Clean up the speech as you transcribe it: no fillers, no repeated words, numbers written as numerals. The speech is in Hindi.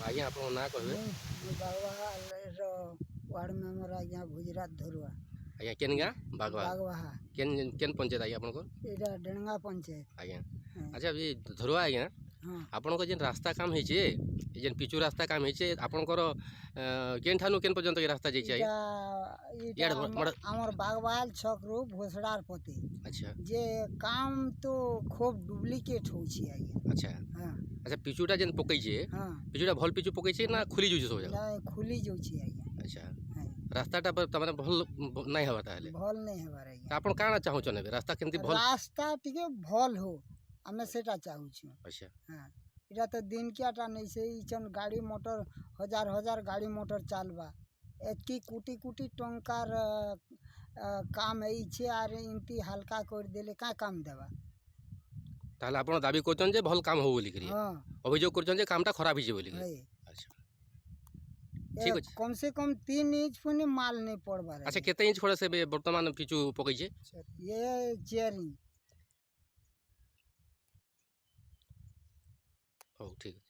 आज्ञा आपन ना कहबे बागवाहा वार्ड मेंबर आज्ञा गुजरात धरुआ आज्ञा केन गाँ बागवा बागवाहा केन केन पंचायत आज्ञा आपन एटा डेणगा पंचायत आज्ञा अच्छा ये धरुआ आज्ञा हाँ आपन को जेन रास्ता काम हेचे जेन पिचु रास्ता काम हेचे आपन को केन ठानु केन पर्यंत ये रास्ता जेचे आज्ञा यार आमर बागवाल छक रो भोसड़ार पते अच्छा जे काम तो खूब डुप्लीकेट होछि आज्ञा अच्छा हाँ अच्छा पिचुटा जेन पकई छे हाँ पिचुटा भल पिचु पकई छे ना खुली जुजे सब जगह ना खुली जोछि आज्ञा अच्छा हाँ रास्ताटा तमने भल नहीं हवा ताले भल नहीं हेबार आज्ञा आपन काना चाहू चने रास्ता केनती भल रास्ता टिके भल हो आमे सेटा चाहू छु अच्छा हाँ इटा तो दिन कियाटा नहीं से इचन गाड़ी मोटर हजार हजार गाड़ी मोटर चालबा एतकी कोटी कोटी टंकार काम है आर इनती हल्का कर देले का काम देवा ताले आपन दाबी करछन जे भल काम हो बोली करी हाँ अभियोग करछन जे कामटा खराब हिजे बोली है अच्छा ठीक अछि कम से कम 3 इंच पुनी माल नहीं पड़बार अच्छा केते इंच खड़े से वर्तमान पिचु पकई छे ये 4 इंच हो ठीक है।